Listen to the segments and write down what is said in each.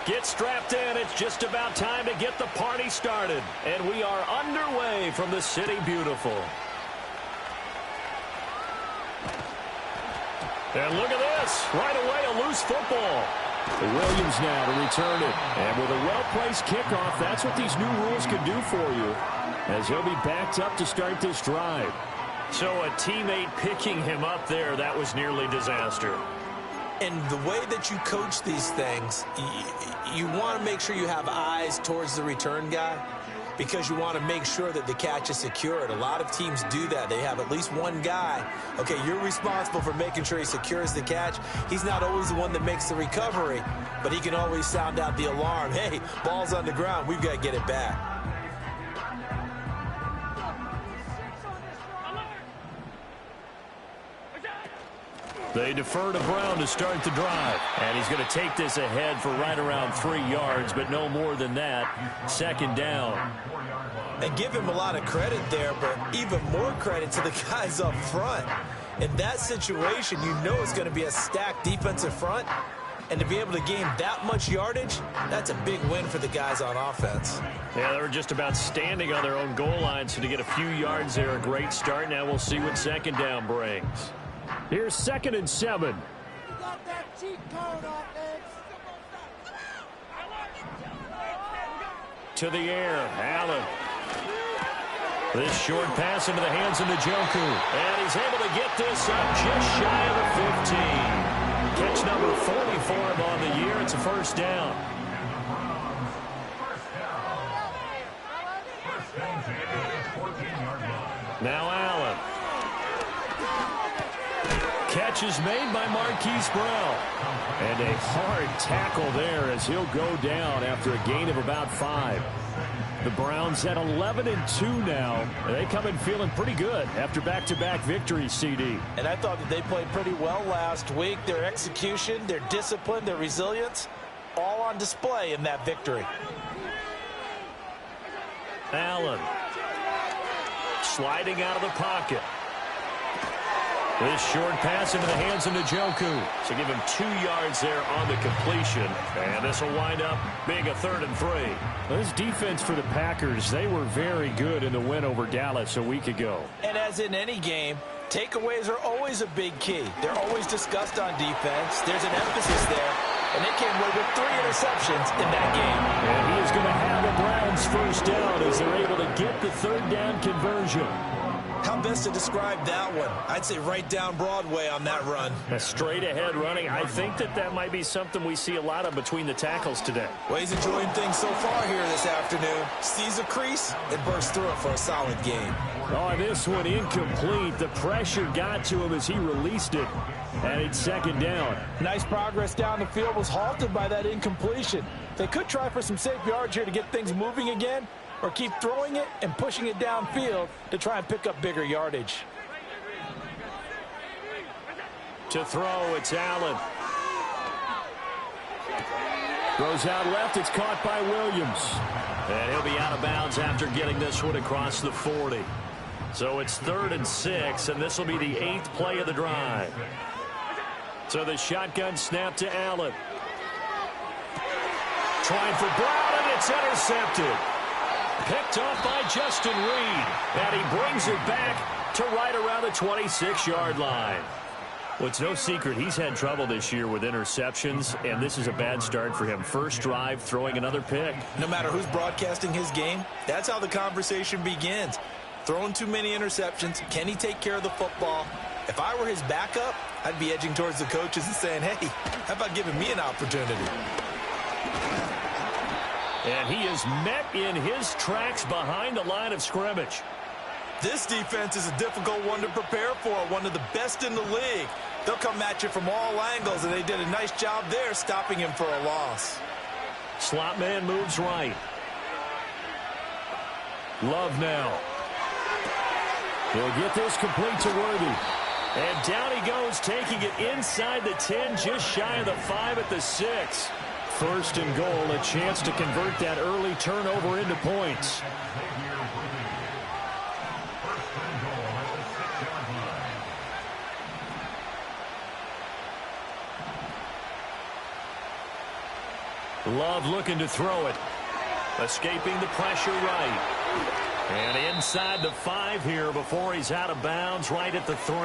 Get strapped in. It's just about time to get the party started. And we are underway from the City Beautiful. And look at this. Right away, a loose football. Williams now to return it. And with a well-placed kickoff, that's what these new rules can do for you, as he'll be backed up to start this drive. So a teammate picking him up there, that was nearly disaster. And the way that you coach these things, you want to make sure you have eyes towards the return guy, because you want to make sure that the catch is secured. A lot of teams do that. They have at least one guy. Okay, you're responsible for making sure he secures the catch. He's not always the one that makes the recovery, but he can always sound out the alarm. Hey, ball's on the ground. We've got to get it back. They defer to Brown to start the drive. And he's going to take this ahead for right around 3 yards, but no more than that. Second down. And give him a lot of credit there, but even more credit to the guys up front. In that situation, you know it's going to be a stacked defensive front. And to be able to gain that much yardage, that's a big win for the guys on offense. Yeah, they were just about standing on their own goal line, so to get a few yards there, a great start. Now we'll see what second down brings. Here's 2nd and 7. Got that cheat code offense. To the air, Allen. This short pass into the hands of Njoku. And he's able to get this up just shy of the 15. Catch number 40 for him on the year. It's a first down. Now Allen. Catch is made by Marquise Brown. And a hard tackle there as he'll go down after a gain of about 5. The Browns at 11-2 now. They come in feeling pretty good after back-to-back victories, CD. And I thought that they played pretty well last week. Their execution, their discipline, their resilience, all on display in that victory. Allen sliding out of the pocket. This short pass into the hands of Njoku. So give him 2 yards there on the completion. And this will wind up being a 3rd and 3. This defense for the Packers, they were very good in the win over Dallas a week ago. And as in any game, takeaways are always a big key. They're always discussed on defense. There's an emphasis there. And they came away with 3 interceptions in that game. And he is going to have the Browns first down as they're able to get the 3rd down conversion. How best to describe that one? I'd say right down Broadway on that run. A straight ahead running. I think that might be something we see a lot of between the tackles today. Well, he's enjoying things so far here this afternoon. Sees a crease and bursts through it for a solid game. Oh, this one incomplete. The pressure got to him as he released it. And it's 2nd down. Nice progress down the field was halted by that incompletion. They could try for some safe yards here to get things moving again, or keep throwing it and pushing it downfield to try and pick up bigger yardage. To throw, it's Allen. Throws out left, it's caught by Williams. And he'll be out of bounds after getting this one across the 40. So it's 3rd and 6, and this will be the 8th play of the drive. So the shotgun snap to Allen. Trying for Brown, and it's intercepted. Picked off by Justin Reed. And he brings it back to right around the 26-yard line. Well, it's no secret he's had trouble this year with interceptions, and this is a bad start for him. First drive, throwing another pick. No matter who's broadcasting his game, that's how the conversation begins. Throwing too many interceptions. Can he take care of the football? If I were his backup, I'd be edging towards the coaches and saying, hey, how about giving me an opportunity? And he is met in his tracks behind the line of scrimmage. This defense is a difficult one to prepare for, one of the best in the league. They'll come at you from all angles, and they did a nice job there stopping him for a loss. Slot man moves right. Love now. He'll get this complete to Worthy. And down he goes, taking it inside the 10, just shy of the 5 at the 6. 1st and goal, a chance to convert that early turnover into points. Love looking to throw it. Escaping the pressure right. And inside the 5 here before he's out of bounds right at the 3.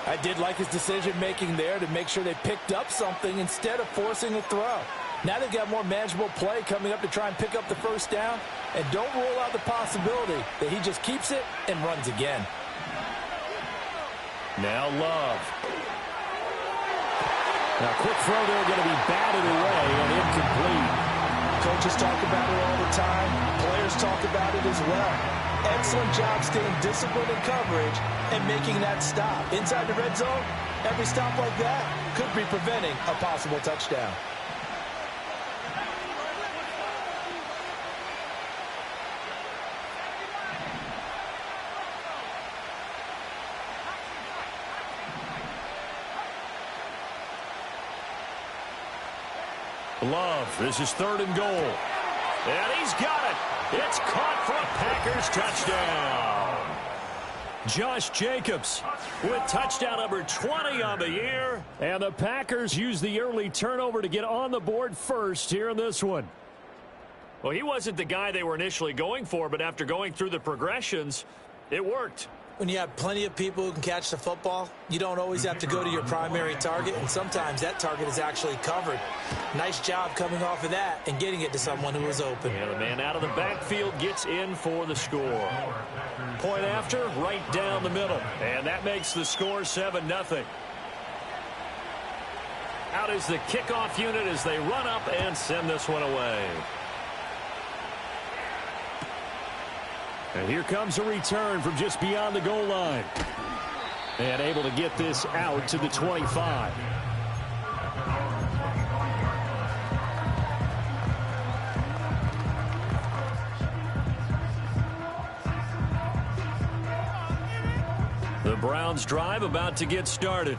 I did like his decision-making there to make sure they picked up something instead of forcing a throw. Now they've got more manageable play coming up to try and pick up the first down, and don't rule out the possibility that he just keeps it and runs again. Now Love. Now quick throw there, going to be batted away and incomplete. Coaches talk about it all the time. Players talk about it as well. Excellent job staying disciplined in coverage and making that stop. Inside the red zone, every stop like that could be preventing a possible touchdown. Love, this is 3rd and goal. And he's got it. It's caught for a Packers touchdown. Josh Jacobs with touchdown number 20 on the year. And the Packers use the early turnover to get on the board first here in this one. Well, he wasn't the guy they were initially going for, but after going through the progressions, it worked. When you have plenty of people who can catch the football, you don't always have to go to your primary target, and sometimes that target is actually covered. Nice job coming off of that and getting it to someone who was open. And the man out of the backfield gets in for the score. Point after, right down the middle. And that makes the score 7-0. Out is the kickoff unit as they run up and send this one away. And here comes a return from just beyond the goal line. And able to get this out to the 25. The Browns drive about to get started.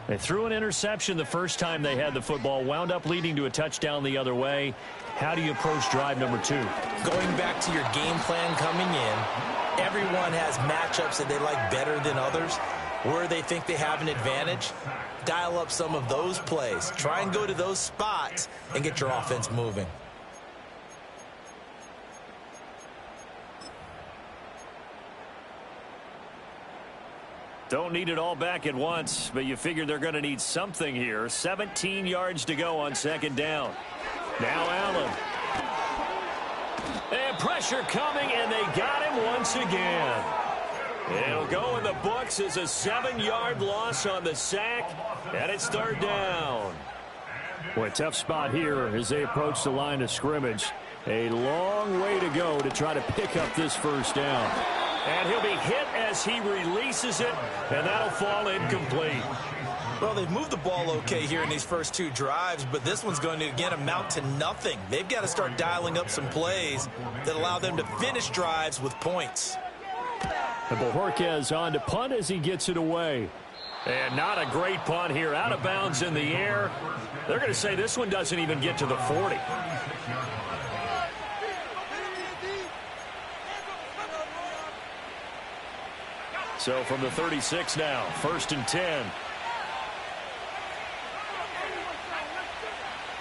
They threw an interception the first time they had the football, wound up leading to a touchdown the other way. How do you approach drive number 2? Going back to your game plan coming in, everyone has matchups that they like better than others. Where they think they have an advantage, dial up some of those plays. Try and go to those spots and get your offense moving. Don't need it all back at once, but you figure they're going to need something here. 17 yards to go on 2nd down. Now Allen. And pressure coming, and they got him once again. It'll go in the books as a 7-yard loss on the sack, and it's 3rd down. Boy, tough spot here as they approach the line of scrimmage. A long way to go to try to pick up this 1st down. And he'll be hit as he releases it, and that'll fall incomplete. Well, they've moved the ball okay here in these first 2 drives, but this one's going to, again, amount to nothing. They've got to start dialing up some plays that allow them to finish drives with points. And Bojorquez on to punt as he gets it away. And not a great punt here. Out of bounds in the air. They're going to say this one doesn't even get to the 40. So from the 36 now, 1st and 10.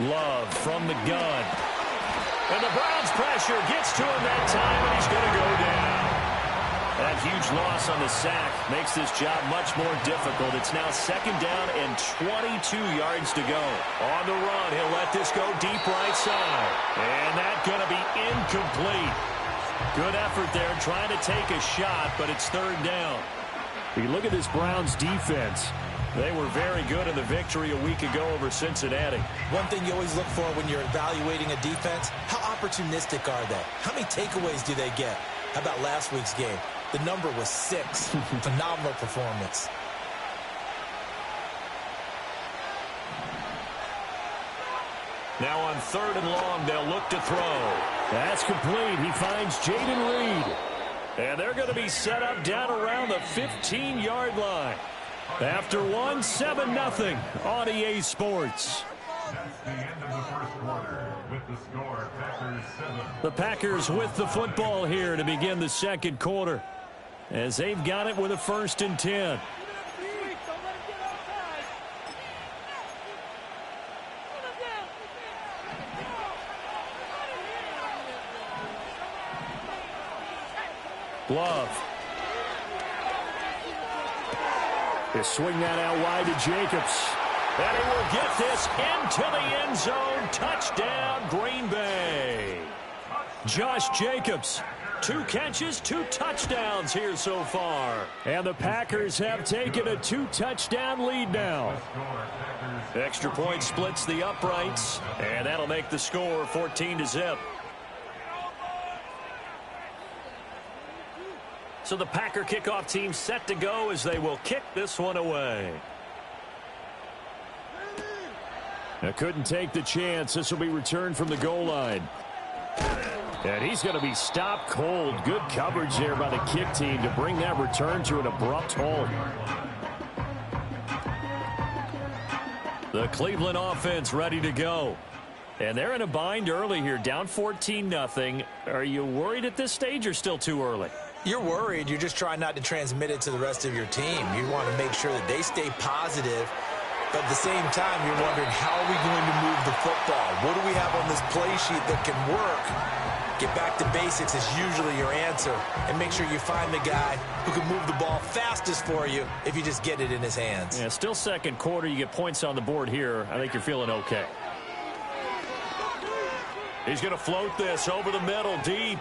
Love from the gun. And the Browns pressure gets to him that time, and he's going to go down. That huge loss on the sack makes this job much more difficult. It's now 2nd down and 22 yards to go. On the run, he'll let this go deep right side. And that's going to be incomplete. Good effort there trying to take a shot, but it's 3rd down. You look at this Browns defense. They were very good in the victory a week ago over Cincinnati. One thing you always look for when you're evaluating a defense, how opportunistic are they? How many takeaways do they get? How about last week's game? The number was 6. Phenomenal performance. Now on 3rd and long, they'll look to throw. That's complete. He finds Jaden Reed. And they're going to be set up down around the 15-yard line. After one, 7-0 on EA Sports. The Packers with the football here to begin the 2nd quarter, as they've got it with a 1st and 10. Love. They swing that out wide to Jacobs. And he will get this into the end zone. Touchdown, Green Bay. Josh Jacobs, 2 catches, 2 touchdowns here so far. And the Packers have taken a 2-touchdown lead now. Extra point splits the uprights, and that'll make the score 14-0. So the Packer kickoff team set to go as they will kick this one away. Now couldn't take the chance. This will be returned from the goal line. And he's going to be stopped cold. Good coverage there by the kick team to bring that return to an abrupt halt. The Cleveland offense ready to go. And they're in a bind early here, down 14-0. Are you worried at this stage or still too early? You're worried. You're just trying not to transmit it to the rest of your team. You want to make sure that they stay positive. But at the same time, you're wondering, how are we going to move the football? What do we have on this play sheet that can work? Get back to basics is usually your answer. And make sure you find the guy who can move the ball fastest for you if you just get it in his hands. Yeah, still second quarter. You get points on the board here. I think you're feeling okay. He's going to float this over the middle, deep.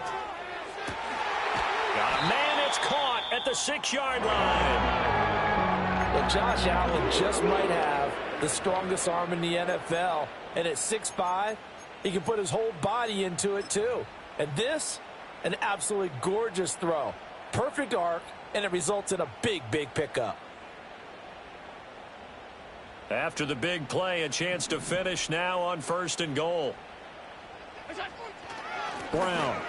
Got a man, it's caught at the 6-yard line. Well, Josh Allen just might have the strongest arm in the NFL. And at 6'5", he can put his whole body into it, too. And this, an absolutely gorgeous throw. Perfect arc, and it results in a big, big pickup. After the big play, a chance to finish now on 1st and goal. Brown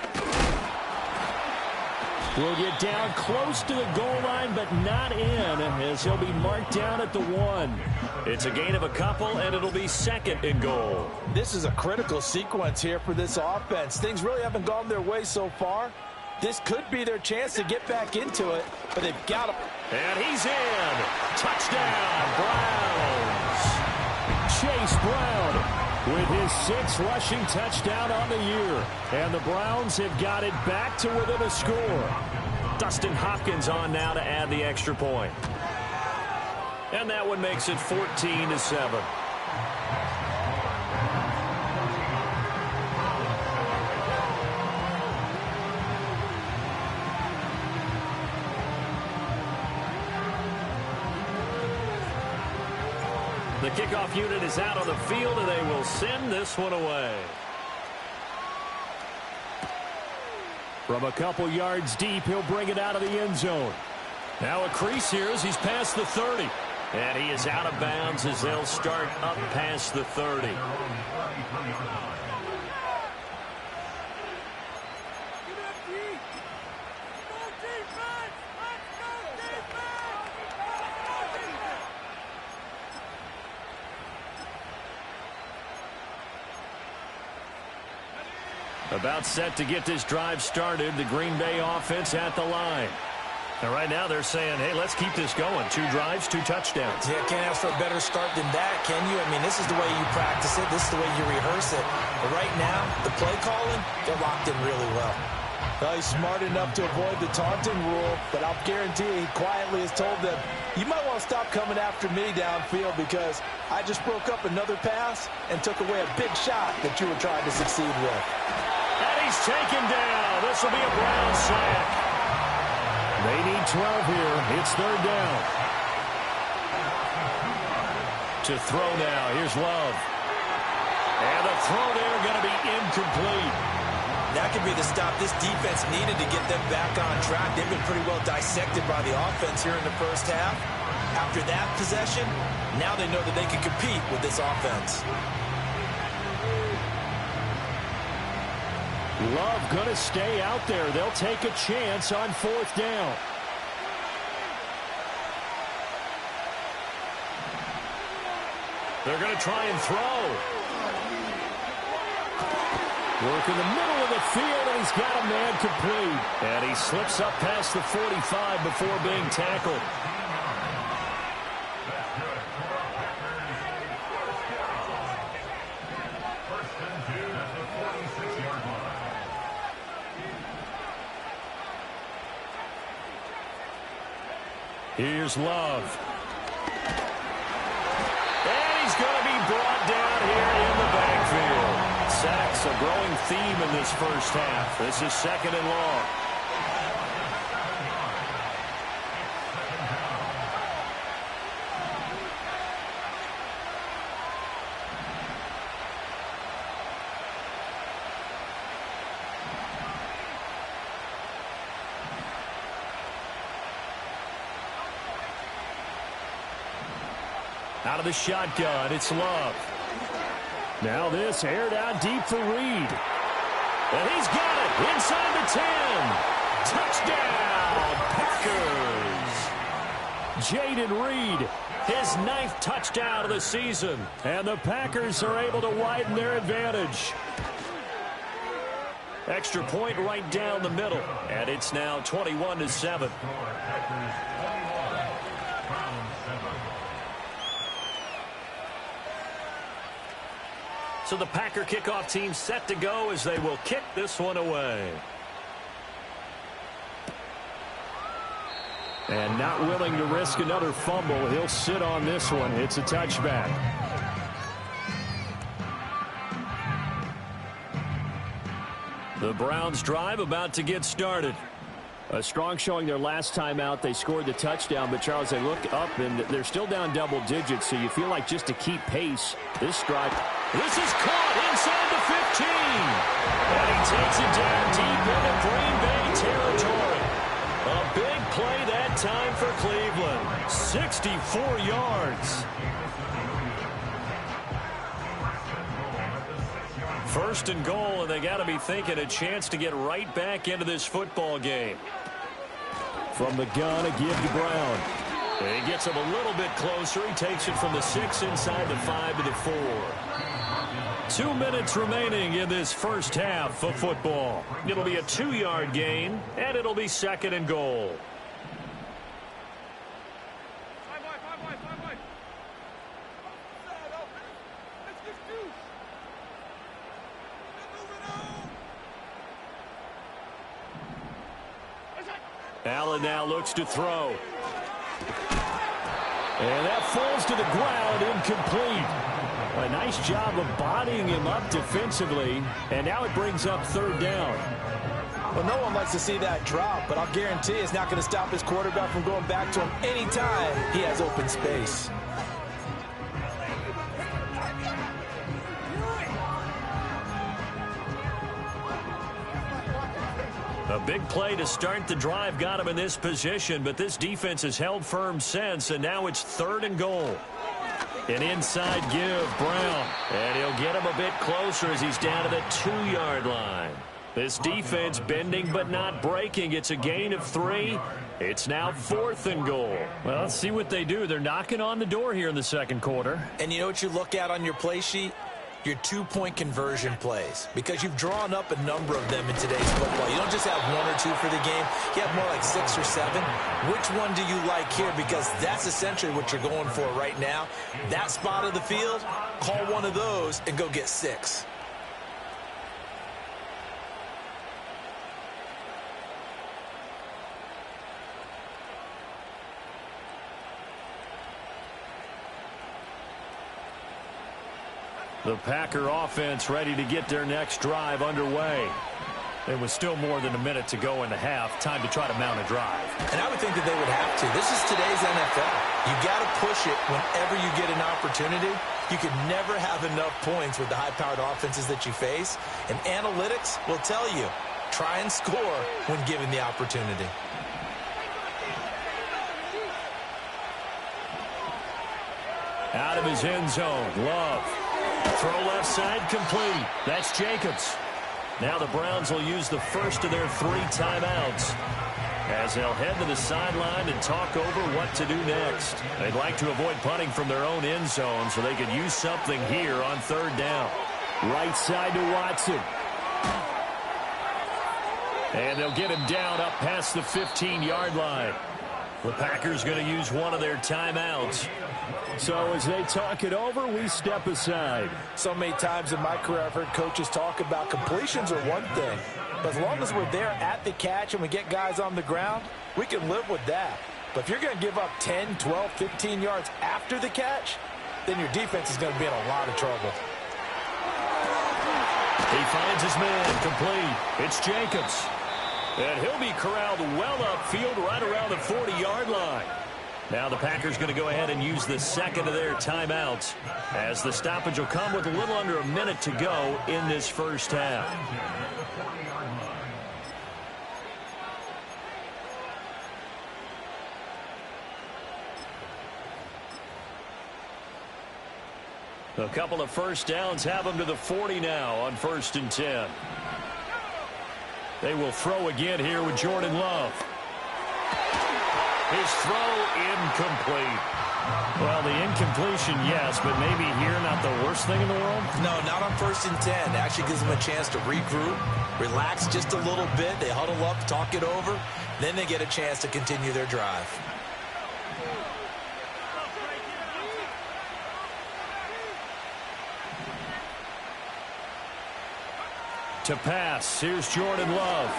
will get down close to the goal line, but not in, as he'll be marked down at the 1. It's a gain of a couple, and it'll be 2nd and goal. This is a critical sequence here for this offense. Things really haven't gone their way so far. This could be their chance to get back into it, but they've got to. And he's in. Touchdown, Browns. Chase Brown with his 6th rushing touchdown on the year. And the Browns have got it back to within a score. Dustin Hopkins on now to add the extra point. And that one makes it 14-7. The kickoff unit is out on the field, and they will send this one away. From a couple yards deep, he'll bring it out of the end zone. Now a crease here as he's past the 30. And he is out of bounds as they'll start up past the 30. About set to get this drive started. The Green Bay offense at the line. And right now they're saying, hey, let's keep this going. 2 drives, 2 touchdowns. Yeah, can't ask for a better start than that, can you? I mean, this is the way you practice it. This is the way you rehearse it. But right now, the play calling, they're locked in really well. Well, he's smart enough to avoid the taunting rule, but I'll guarantee he quietly has told them, you might want to stop coming after me downfield because I just broke up another pass and took away a big shot that you were trying to succeed with. And he's taken down. This will be a Brown sack. They need 12 here. It's 3rd down. To throw now. Here's Love. And the throw there going to be incomplete. That could be the stop this defense needed to get them back on track. They've been pretty well dissected by the offense here in the first half. After that possession, now they know that they can compete with this offense. Love going to stay out there. They'll take a chance on 4th down. They're going to try and throw. Work in the middle of the field, and he's got a man complete. And he slips up past the 45 before being tackled. Here's Love. And he's going to be brought down here in the backfield. Sacks, a growing theme in this first half. This is 2nd and long. Out of the shotgun, it's Love. Now this aired out deep for Reed. And he's got it inside the 10. Touchdown, Packers. Jayden Reed, his 9th touchdown of the season. And the Packers are able to widen their advantage. Extra point right down the middle. And it's now 21-7. So the Packer kickoff team set to go as they will kick this one away. And not willing to risk another fumble, he'll sit on this one. It's a touchback. The Browns drive about to get started. A strong showing their last time out. They scored the touchdown, but Charles, they look up and they're still down double digits, so you feel like just to keep pace, this drive. This is caught inside the 15. And he takes it down deep into Green Bay territory. A big play that time for Cleveland. 64 yards. First and goal, and they got to be thinking a chance to get right back into this football game. From the gun, a give to Brown. And he gets him a little bit closer. He takes it from the 6 inside the 5 to the 4. 2 minutes remaining in this first half of football. It'll be a 2-yard gain, and it'll be 2nd and goal. Allen now looks to throw. And that falls to the ground, incomplete. A nice job of bodying him up defensively, and now it brings up 3rd down. Well, no one likes to see that drop, but I'll guarantee it's not going to stop his quarterback from going back to him anytime he has open space. A big play to start the drive got him in this position, but this defense has held firm since, and now it's 3rd and goal. An inside give, Brown. And he'll get him a bit closer as he's down to the 2-yard line. This defense bending but not breaking. It's a gain of 3. It's now 4th and goal. Well, let's see what they do. They're knocking on the door here in the 2nd quarter. And you know what you look at on your play sheet? Your 2-point conversion plays, because you've drawn up a number of them in today's football. You don't just have 1 or 2 for the game. You have more like 6 or 7. Which one do you like here? Because that's essentially what you're going for right now. That spot of the field, call one of those and go get 6. The Packer offense ready to get their next drive underway. There was still more than a minute to go in the half. Time to try to mount a drive. And I would think that they would have to. This is today's NFL. You got to push it whenever you get an opportunity. You could never have enough points with the high-powered offenses that you face. And analytics will tell you, try and score when given the opportunity. Out of his end zone, Love. Throw left side complete. That's Jacobs. Now the Browns will use the first of their 3 timeouts as they'll head to the sideline and talk over what to do next. They'd like to avoid punting from their own end zone so they could use something here on 3rd down. Right side to Watson. And they'll get him down up past the 15-yard line. The Packers going to use one of their timeouts. So as they talk it over, we step aside. So many times in my career, I've heard coaches talk about completions are one thing. But as long as we're there at the catch and we get guys on the ground, we can live with that. But if you're going to give up 10, 12, 15 yards after the catch, then your defense is going to be in a lot of trouble. He finds his man complete. It's Jacobs. And he'll be corralled well upfield right around the 40-yard line. Now the Packers going to go ahead and use the second of their timeouts as the stoppage will come with a little under a minute to go in this first half. A couple of first downs have them to the 40 now on 1st and 10. They will throw again here with Jordan Love. His throw incomplete. Well, the incompletion, yes, but maybe here not the worst thing in the world? No, not on 1st and 10. It actually gives them a chance to regroup, relax just a little bit. They huddle up, talk it over. Then they get a chance to continue their drive. To pass, here's Jordan Love.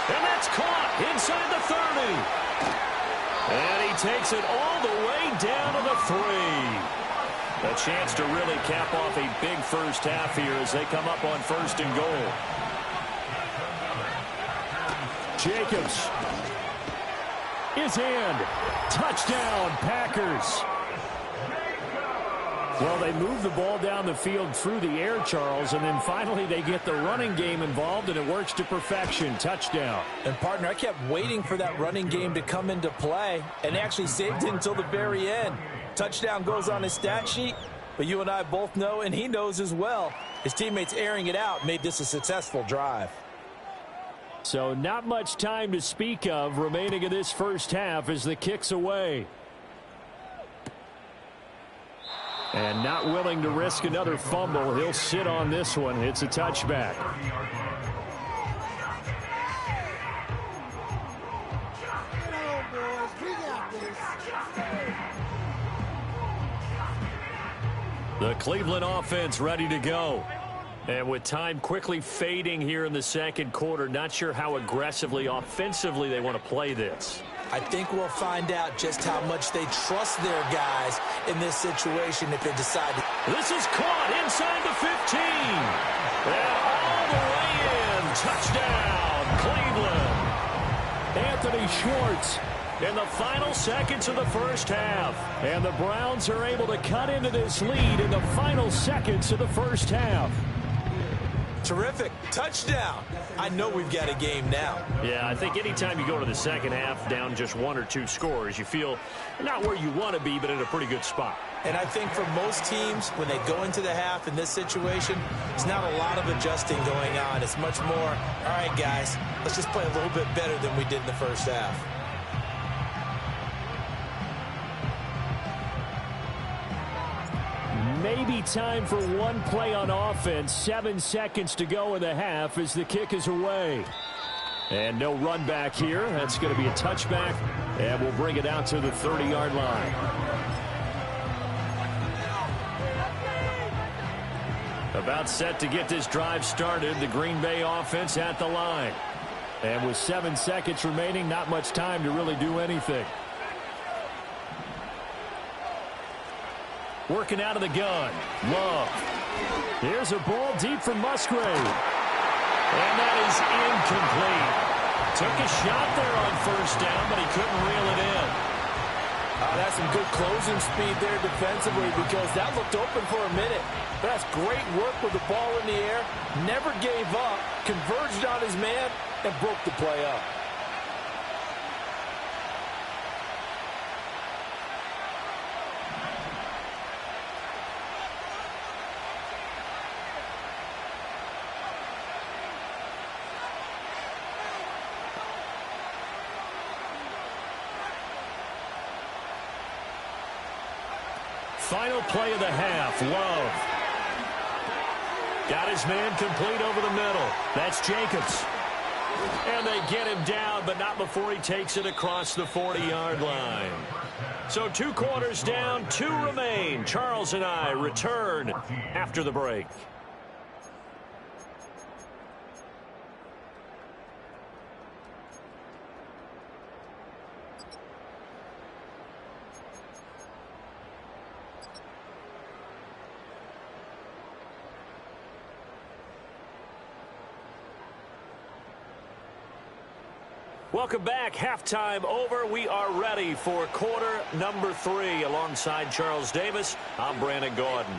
And that's caught inside the 30. And he takes it all the way down to the 3. A chance to really cap off a big first half here as they come up on 1st and goal. Jacobs is in. Touchdown, Packers. Well, they move the ball down the field through the air, Charles, and then finally they get the running game involved, and it works to perfection. Touchdown. And, partner, I kept waiting for that running game to come into play and actually saved it until the very end. Touchdown goes on his stat sheet, but you and I both know, and he knows as well, his teammates airing it out made this a successful drive. So not much time to speak of remaining in this first half as the kick's away. And not willing to risk another fumble. He'll sit on this one. It's a touchback. The Cleveland offense ready to go. And with time quickly fading here in the second quarter, not sure how aggressively, offensively they want to play this. I think we'll find out just how much they trust their guys in this situation if they decide to. This is caught inside the 15. And all the way in. Touchdown, Cleveland. Anthony Schwartz in the final seconds of the first half. And the Browns are able to cut into this lead in the final seconds of the first half. Terrific. Touchdown. I know we've got a game now. Yeah, I think anytime you go to the second half down just 1 or 2 scores, you feel not where you want to be, but in a pretty good spot. And I think for most teams, when they go into the half in this situation, it's not a lot of adjusting going on. It's much more, all right, guys, let's just play a little bit better than we did in the first half. Maybe time for one play on offense. 7 seconds to go in the half as the kick is away. And no run back here. That's going to be a touchback. And we'll bring it out to the 30-yard line. About set to get this drive started. The Green Bay offense at the line. And with 7 seconds remaining, not much time to really do anything. Working out of the gun. Love. Here's a ball deep from Musgrave. And that is incomplete. Took a shot there on first down, but he couldn't reel it in. That's some good closing speed there defensively because that looked open for a minute. That's great work with the ball in the air. Never gave up. Converged on his man and broke the play up. Final play of the half. Love. Got his man complete over the middle. That's Jacobs. And they get him down, but not before he takes it across the 40-yard line. So 2 quarters down, 2 remain. Charles and I return after the break. Welcome back. Halftime over. We are ready for quarter number 3. Alongside Charles Davis, I'm Brandon Gordon.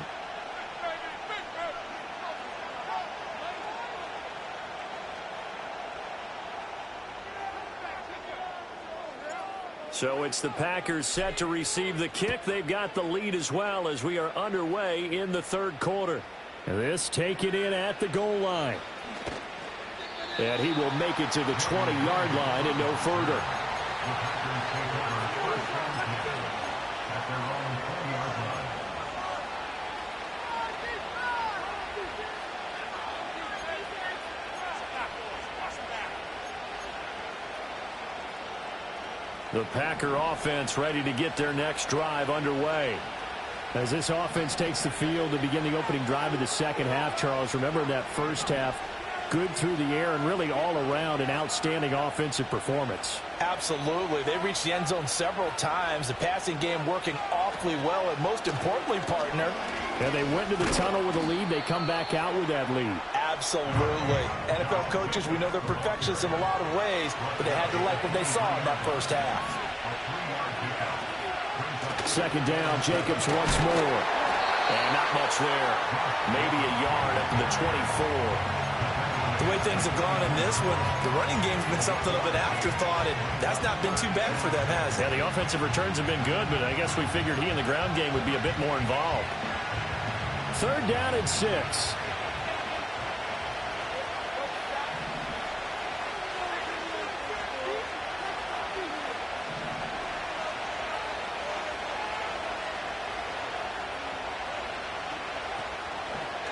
So it's the Packers set to receive the kick. They've got the lead as well as we are underway in the third quarter. This taken in at the goal line. And he will make it to the 20-yard line and no further. The Packer offense ready to get their next drive underway. As this offense takes the field to begin the opening drive of the second half, Charles, remember in that first half, good through the air and really all around an outstanding offensive performance. Absolutely. They reached the end zone several times. The passing game working awfully well, and most importantly, partner. And they went to the tunnel with a lead. They come back out with that lead. Absolutely. NFL coaches, we know they're perfectionists in a lot of ways, but they had to like what they saw in that first half. Second down, Jacobs once more. And not much there. Maybe a yard up to the 24. The way things have gone in this one, the running game's been something of an afterthought, and that's not been too bad for them, has it? Yeah, the offensive returns have been good, but I guess we figured he in the ground game would be a bit more involved. Third down and 6.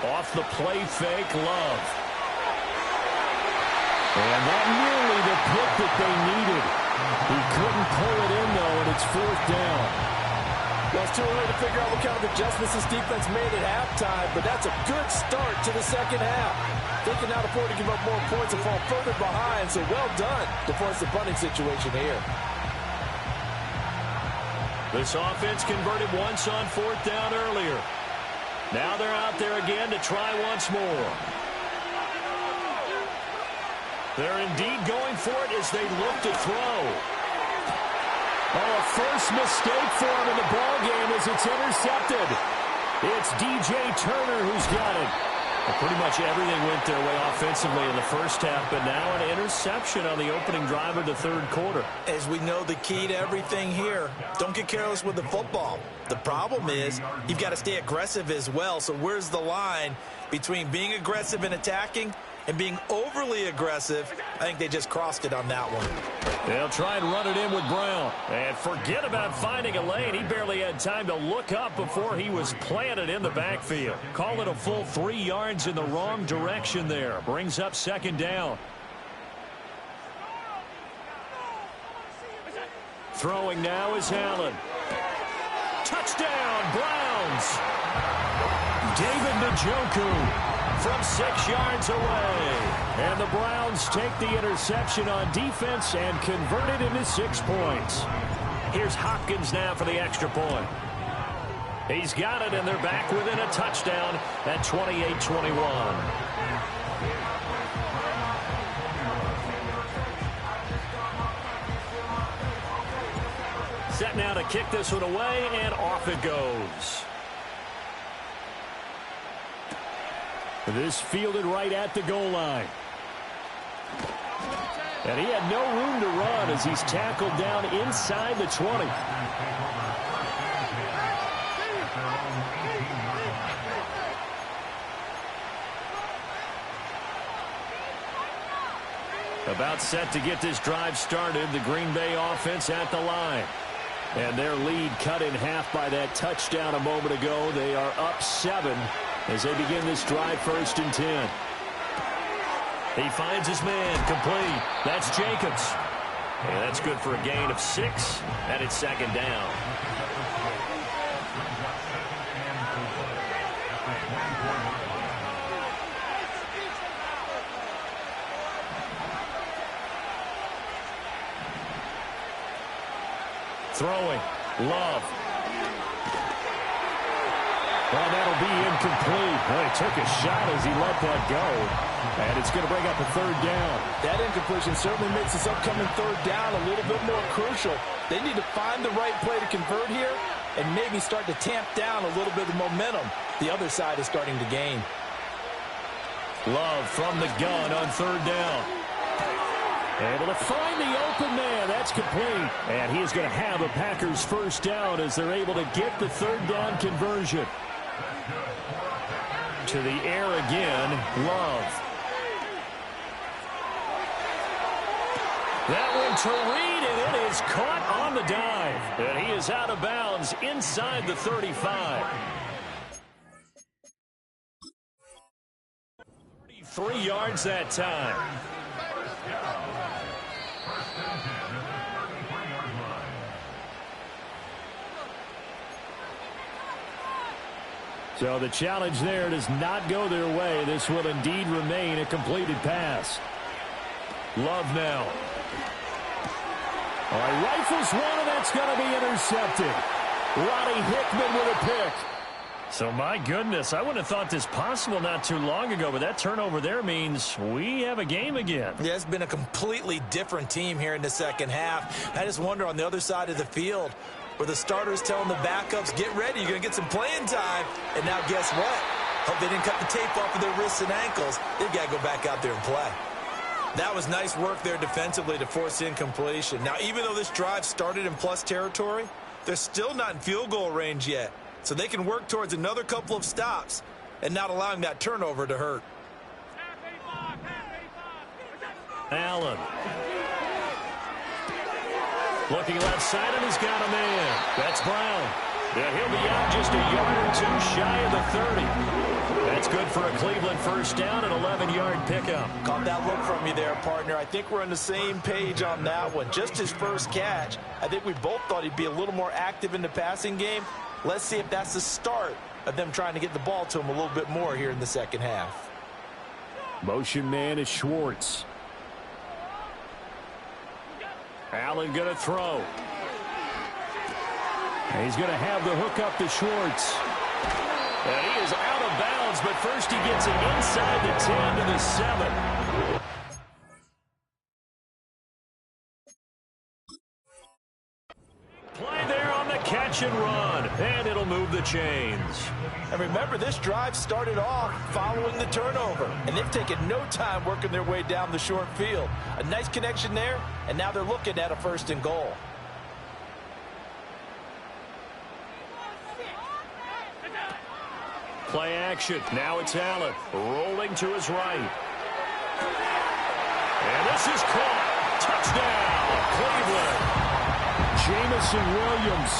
Off the play fake, Love. And that nearly the pick that they needed. He couldn't pull it in, though, and it's fourth down. Well, it's too early to figure out what kind of adjustments this defense made at halftime, but that's a good start to the second half. They can now afford to give up more points and fall further behind, so well done to force the punting situation here. This offense converted once on fourth down earlier. Now they're out there again to try once more. They're indeed going for it as they look to throw. Oh, a first mistake for him in the ball game as it's intercepted. It's DJ Turner who's got it. Well, pretty much everything went their way offensively in the first half, but now an interception on the opening drive of the third quarter. As we know, the key to everything here, don't get careless with the football. The problem is you've got to stay aggressive as well. So where's the line between being aggressive and attacking and being overly aggressive? I think they just crossed it on that one. They'll try and run it in with Brown. And forget about finding a lane. He barely had time to look up before he was planted in the backfield. Call it a full 3 yards in the wrong direction there. Brings up second down. Throwing now is Allen. Touchdown, Browns. David Njoku from 6 yards away. And the Browns take the interception on defense and convert it into 6 points. Here's Hopkins now for the extra point. He's got it, and they're back within a touchdown at 28-21. Set now to kick this one away, and off it goes. This fielded right at the goal line. And he had no room to run as he's tackled down inside the 20. About set to get this drive started, the Green Bay offense at the line. And their lead cut in half by that touchdown a moment ago. They are up 7 as they begin this drive, 1st and 10. He finds his man, complete. That's Jacobs. And that's good for a gain of 6, and it's second down. Throwing, Love. Well, that'll be incomplete. Well, he took a shot as he let that go. And it's going to bring up a third down. That incompletion certainly makes this upcoming third down a little bit more crucial. They need to find the right play to convert here and maybe start to tamp down a little bit of momentum the other side is starting to gain. Love from the gun on third down. Able to find the open man. That's complete. And he is going to have a Packers first down as they're able to get the third down conversion. To the air again, Love. That one to Reed, and it is caught on the dive. And he is out of bounds inside the 35. 33 yards that time. So the challenge there does not go their way. This will indeed remain a completed pass. Love now. All right, rifles one, and that's going to be intercepted. Roddy Hickman with a pick. So, my goodness, I wouldn't have thought this possible not too long ago, but that turnover there means we have a game again. Yeah, it's been a completely different team here in the second half. I just wonder on the other side of the field where the starters telling the backups, get ready, you're going to get some playing time. And now guess what? Hope they didn't cut the tape off of their wrists and ankles. They've got to go back out there and play. That was nice work there defensively to force incompletion. Now, even though this drive started in plus territory, they're still not in field goal range yet. So they can work towards another couple of stops and not allowing that turnover to hurt. Allen. Looking left side, and he's got a man. That's Brown. Yeah, he'll be out just a yard or two shy of the 30. That's good for a Cleveland first down, an 11-yard pickup. Caught that look from you there, partner. I think we're on the same page on that one. Just his first catch. I think we both thought he'd be a little more active in the passing game. Let's see if that's the start of them trying to get the ball to him a little bit more here in the second half. Motion man is Schwartz. Allen going to throw. And he's going to have the hook up to Schwartz. And he is out of bounds, but first he gets it inside the 10 to the 7. Play there on the catch and run, and it'll move the chains. And remember, this drive started off following the turnover, and they've taken no time working their way down the short field. A nice connection there, and now they're looking at a first and goal. Play action. Now it's Allen rolling to his right. And this is caught. Touchdown, Cleveland. Jamison Williams,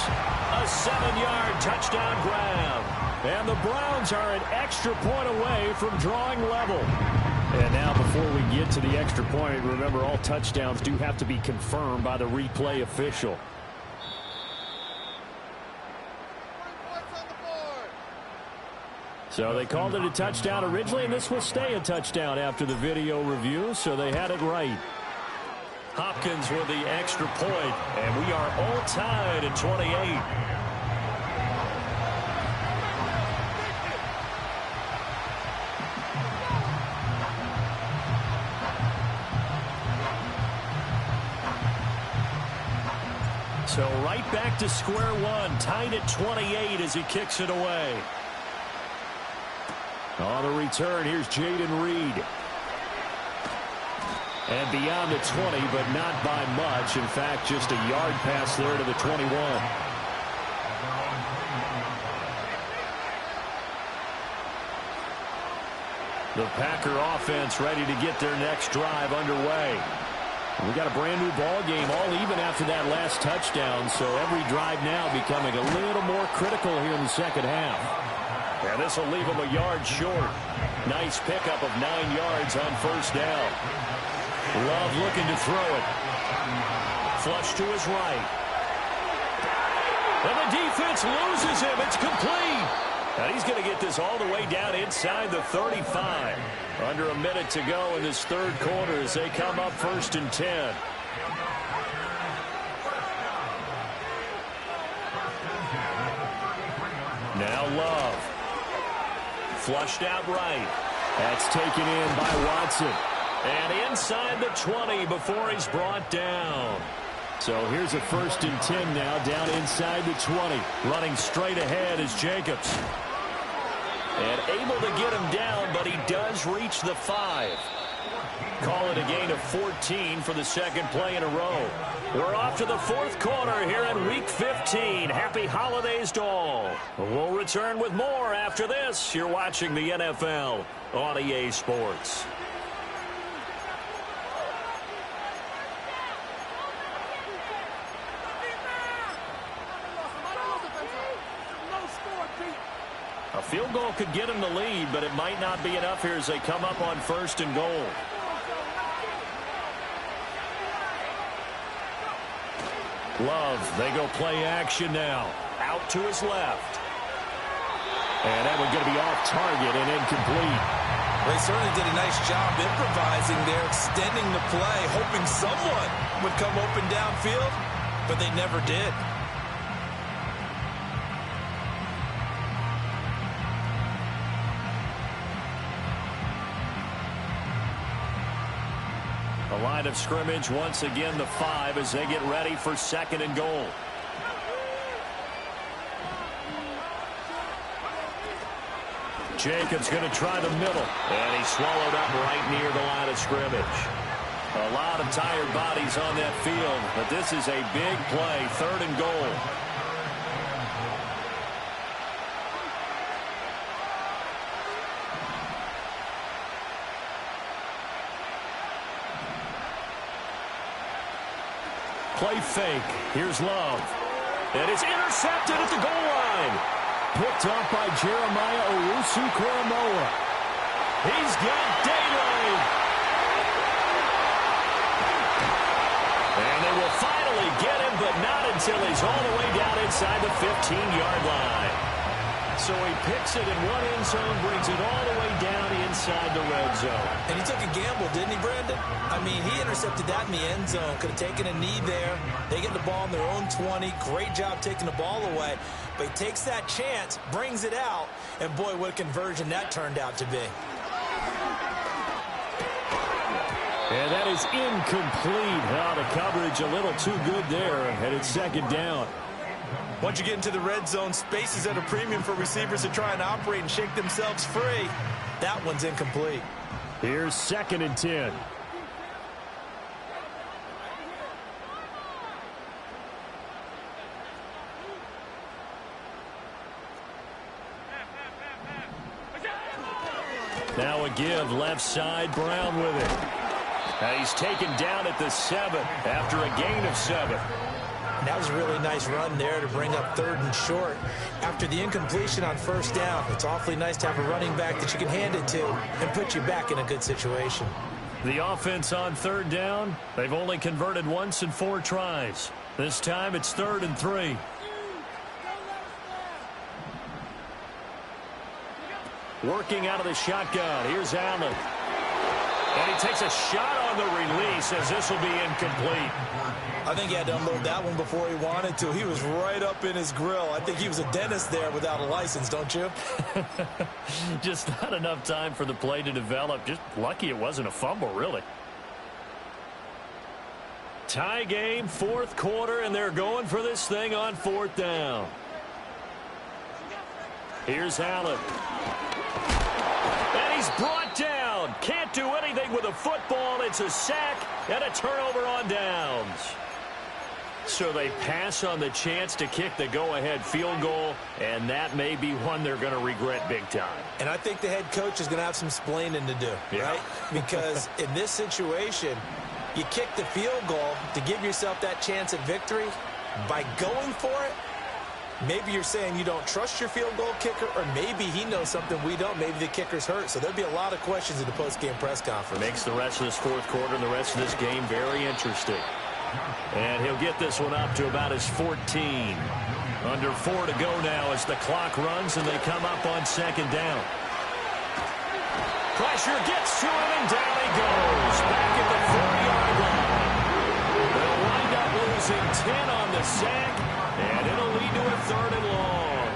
a 7-yard touchdown grab. And the Browns are an extra point away from drawing level. And now before we get to the extra point, remember all touchdowns do have to be confirmed by the replay official. So they called it a touchdown originally, and this will stay a touchdown after the video review, so they had it right. Hopkins with the extra point, and we are all tied at 28. So right back to square one, tied at 28 as he kicks it away. On the return, here's Jaden Reed. And beyond the 20, but not by much. In fact, just a yard pass there to the 21. The Packer offense ready to get their next drive underway. We got a brand new ball game, all even after that last touchdown. So every drive now becoming a little more critical here in the second half. And this will leave him a yard short. Nice pickup of 9 yards on first down. Love looking to throw it. Flush to his right. And the defense loses him. It's complete. And he's going to get this all the way down inside the 35. Under a minute to go in this third quarter as they come up 1st and 10. Now Love. flushed out right. That's taken in by Watson. And inside the 20 before he's brought down. So here's a 1st and 10 now, down inside the 20. Running straight ahead is Jacobs. And able to get him down, but he does reach the 5. Call it a gain of 14 for the second play in a row. We're off to the 4th quarter here in Week 15. Happy holidays to all. We'll return with more after this. You're watching the NFL on EA Sports. A field goal could get him the lead, but it might not be enough here as they come up on 1st and goal. Love, they go play action now. Out to his left. And that one's going to be off target and incomplete. They certainly did a nice job improvising there, extending the play, hoping someone would come open downfield, but they never did. The line of scrimmage once again the 5 as they get ready for 2nd and goal. Jacobs going to try the middle, and he's swallowed up right near the line of scrimmage. A lot of tired bodies on that field, but this is a big play, 3rd and goal. Play fake. Here's Love. And it's intercepted at the goal line. Picked off by Jeremiah Owusu-Koramoah. He's got daylight. And they will finally get him, but not until he's all the way down inside the 15-yard line. So he picks it in one end zone, brings it all the way down inside the red zone. And he took a gamble, didn't he, Brandon? I mean, he intercepted that in the end zone. Could have taken a knee there. They get the ball in their own 20. Great job taking the ball away. But he takes that chance, brings it out, and boy, what a conversion that turned out to be. And that is incomplete. The coverage a little too good there, and it's 2nd down. Once you get into the red zone, space is at a premium for receivers to try and operate and shake themselves free. That one's incomplete. Here's 2nd and 10. Now a give left side, Brown with it. And he's taken down at the 7 after a gain of 7. That was a really nice run there to bring up 3rd and short. After the incompletion on 1st down, it's awfully nice to have a running back that you can hand it to and put you back in a good situation. The offense on 3rd down, they've only converted once in 4 tries. This time it's 3rd and 3. Working out of the shotgun. Here's Allen. And he takes a shot on the release as this will be incomplete. I think he had to unload that one before he wanted to. He was right up in his grill. I think he was a dentist there without a license, don't you? Just not enough time for the play to develop. Just lucky it wasn't a fumble, really. Tie game, 4th quarter, and they're going for this thing on 4th down. Here's Allen. And he's brought down. Can't do anything with a football. It's a sack and a turnover on downs. So they pass on the chance to kick the go-ahead field goal, and that may be one they're going to regret big time. And I think the head coach is going to have some splaining to do, right? Because in this situation, you kick the field goal to give yourself that chance at victory. By going for it, maybe you're saying you don't trust your field goal kicker, or maybe he knows something we don't. Maybe the kicker's hurt. So there'll be a lot of questions in the post-game press conference. Makes the rest of this 4th quarter and the rest of this game very interesting. And he'll get this one up to about his 14. Under 4 to go now as the clock runs and they come up on 2nd down. Pressure gets to him and down he goes. Back at the 4-yard line. They'll wind up losing 10 on the sack, and it'll lead to a 3rd and long.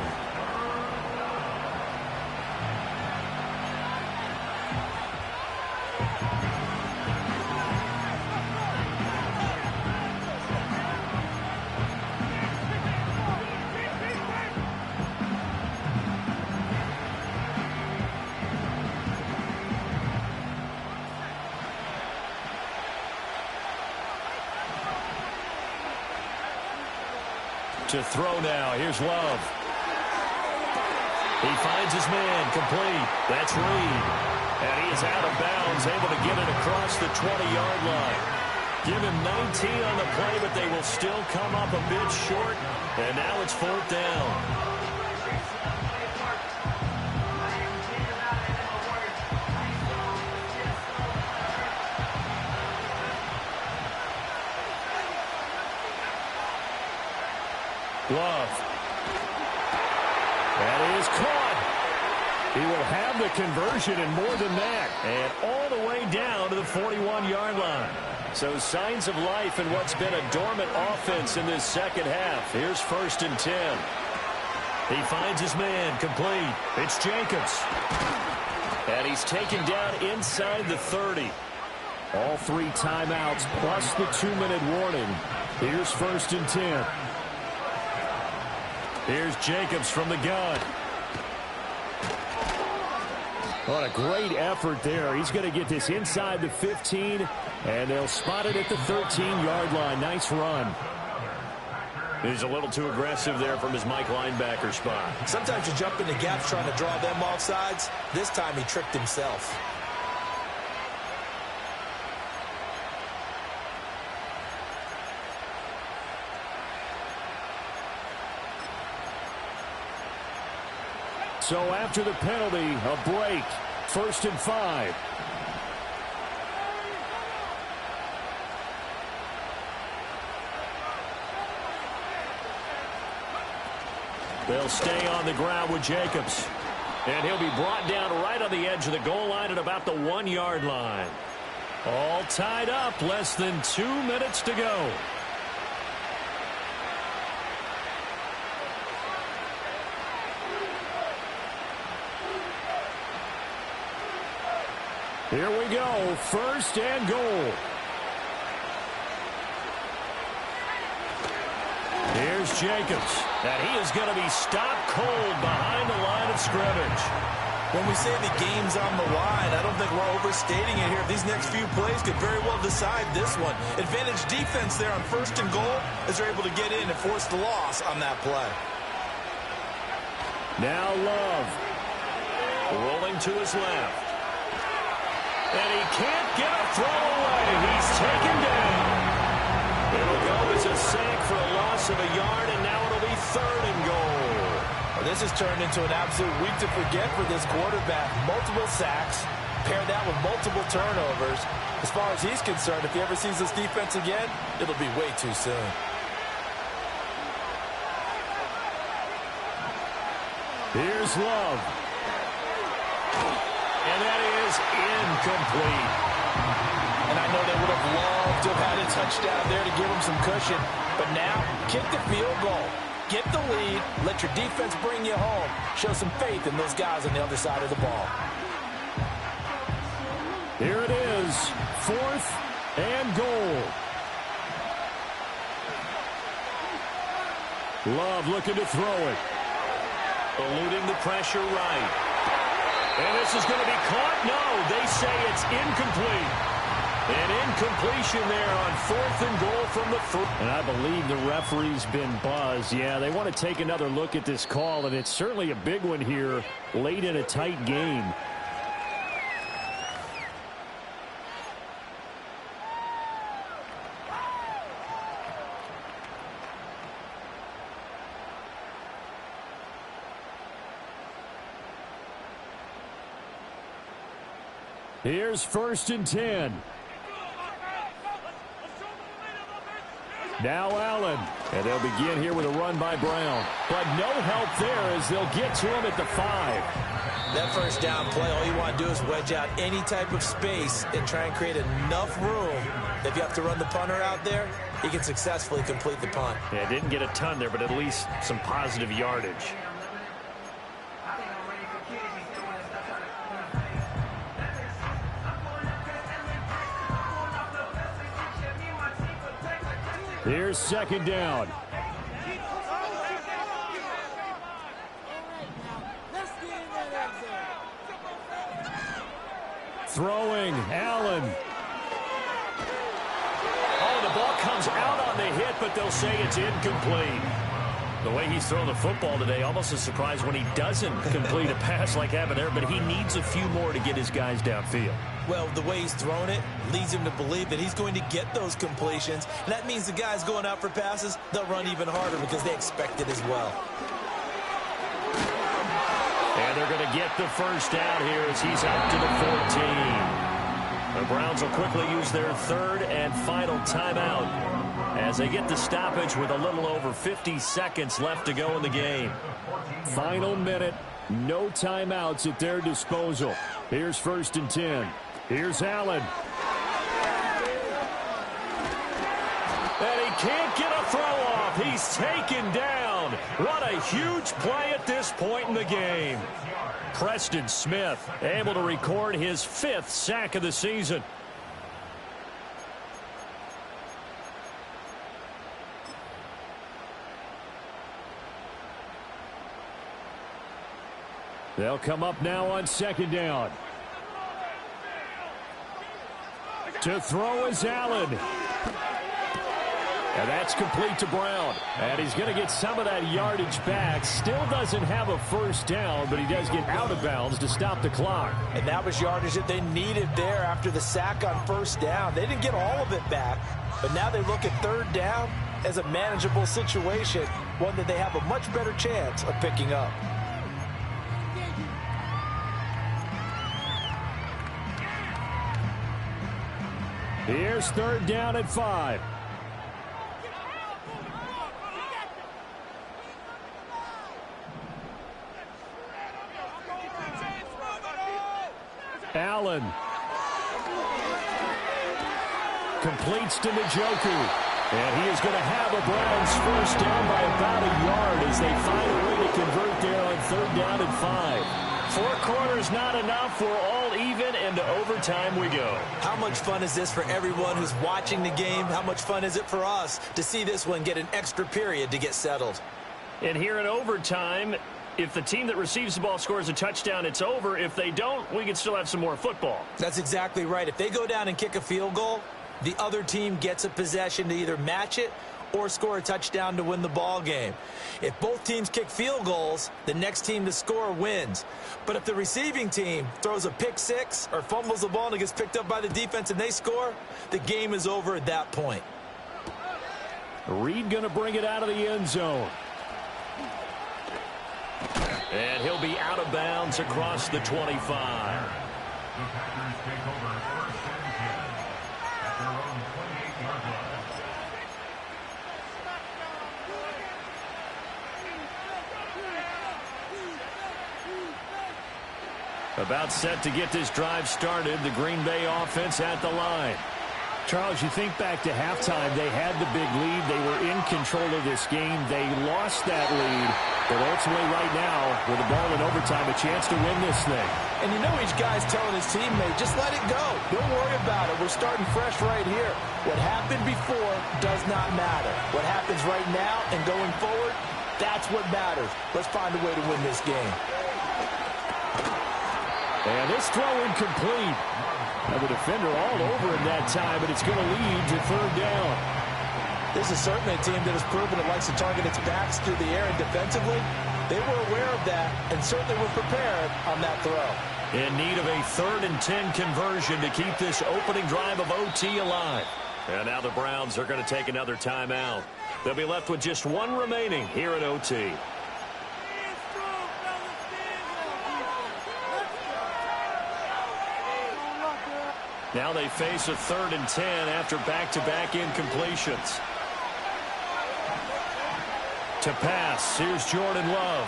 To throw now. Here's Love. He finds his man. Complete. That's Reed. And he is out of bounds, able to get it across the 20-yard line. Give him 19 on the play, but they will still come up a bit short. And now it's 4th down. Love. That is caught. He will have the conversion and more than that. And all the way down to the 41-yard line. So signs of life in what's been a dormant offense in this second half. Here's 1st and 10. He finds his man. Complete. It's Jacobs. And he's taken down inside the 30. All 3 timeouts plus the 2-minute warning. Here's 1st and 10. Here's Jacobs from the gun. What a great effort there. He's going to get this inside the 15, and they'll spot it at the 13-yard line. Nice run. He's a little too aggressive there from his Mike linebacker spot. Sometimes you jump into gaps trying to draw them off sides. This time he tricked himself. So after the penalty, a break. 1st and 5. They'll stay on the ground with Jacobs. And he'll be brought down right on the edge of the goal line at about the 1-yard line. All tied up. Less than 2 minutes to go. Here we go, 1st and goal. Here's Jacobs, and he is going to be stopped cold behind the line of scrimmage. When we say the game's on the line, I don't think we're overstating it here. These next few plays could very well decide this one. Advantage defense there on 1st and goal as they're able to get in and force the loss on that play. Now Love, rolling to his left. And he can't get a throw away. He's taken down. It'll go as a sack for a loss of a yard, and now it'll be 3rd and goal. Well, this has turned into an absolute week to forget for this quarterback. Multiple sacks, paired that with multiple turnovers. As far as he's concerned, if he ever sees this defense again, it'll be way too soon. Here's Love. And that is incomplete. And I know they would have loved to have had a touchdown there to give them some cushion. But now, kick the field goal. Get the lead. Let your defense bring you home. Show some faith in those guys on the other side of the ball. Here it is. 4th and goal. Love looking to throw it. Eluding the pressure right. And this is going to be caught. No, they say it's incomplete. An incompletion there on 4th and goal from the 3. And I believe the referee's been buzzed. Yeah, they want to take another look at this call, and it's certainly a big one here late in a tight game. Here's 1st and 10. Now Allen. And they'll begin here with a run by Brown. But no help there as they'll get to him at the 5. That 1st down play, all you want to do is wedge out any type of space and try and create enough room. If you have to run the punter out there, he can successfully complete the punt. Yeah, didn't get a ton there, but at least some positive yardage. Here's 2nd down. Throwing, Allen. Oh, the ball comes out on the hit, but they'll say it's incomplete. The way he's thrown the football today, almost a surprise when he doesn't complete a pass like happened there, but he needs a few more to get his guys downfield. Well, the way he's thrown it leads him to believe that he's going to get those completions. And that means the guys going out for passes, they'll run even harder because they expect it as well. And they're going to get the first down here as he's out to the 14. The Browns will quickly use their third and final timeout as they get the stoppage with a little over 50 seconds left to go in the game. Final minute, no timeouts at their disposal. Here's 1st and 10. Here's Allen. And he can't get a throw off. He's taken down. What a huge play at this point in the game. Preston Smith able to record his 5th sack of the season. They'll come up now on 2nd down. To throw is Allen. And that's complete to Brown. And he's going to get some of that yardage back. Still doesn't have a first down, but he does get out of bounds to stop the clock. And that was yardage that they needed there after the sack on 1st down. They didn't get all of it back, but now they look at 3rd down as a manageable situation, one that they have a much better chance of picking up. Here's 3rd down at 5. Allen completes to Njoku. And he is going to have a Browns first down by about a yard as they find a way to convert there on 3rd down and 5. 4 quarters not enough. We're all even, and to overtime we go. How much fun is this for everyone who's watching the game? How much fun is it for us to see this one get an extra period to get settled? And here in overtime, if the team that receives the ball scores a touchdown, it's over. If they don't, we can still have some more football. That's exactly right. If they go down and kick a field goal, the other team gets a possession to either match it or score a touchdown to win the ball game. If both teams kick field goals, the next team to score wins. But if the receiving team throws a pick six or fumbles the ball and it gets picked up by the defense and they score, the game is over at that point. Reed going to bring it out of the end zone. And he'll be out of bounds across the 25. About set to get this drive started. The Green Bay offense at the line. Charles, you think back to halftime, they had the big lead. They were in control of this game. They lost that lead. But ultimately right now, with the ball in overtime, a chance to win this thing. And you know each guy's telling his teammate, just let it go. Don't worry about it. We're starting fresh right here. What happened before does not matter. What happens right now and going forward, that's what matters. Let's find a way to win this game. And this throw incomplete. And the defender all over him that time, but it's going to lead to 3rd down. This is certainly a team that has proven it likes to target its backs through the air and defensively. They were aware of that and certainly were prepared on that throw. In need of a 3rd and 10 conversion to keep this opening drive of OT alive. And now the Browns are going to take another timeout. They'll be left with just one remaining here at OT. Now they face a 3rd and 10 after back-to-back incompletions. To pass, here's Jordan Love.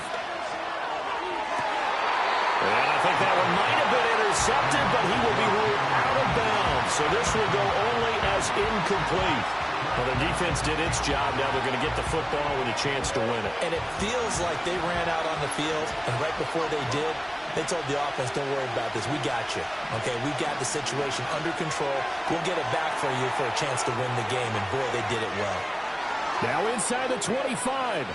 And I think that one might have been intercepted, but he will be ruled out of bounds. So this will go only as incomplete. Well, the defense did its job. Now they're going to get the football with a chance to win it. And it feels like they ran out on the field, and right before they did, they told the offense, don't worry about this. We got you. Okay, we got the situation under control. We'll get it back for you for a chance to win the game. And, boy, they did it well. Now inside the 25.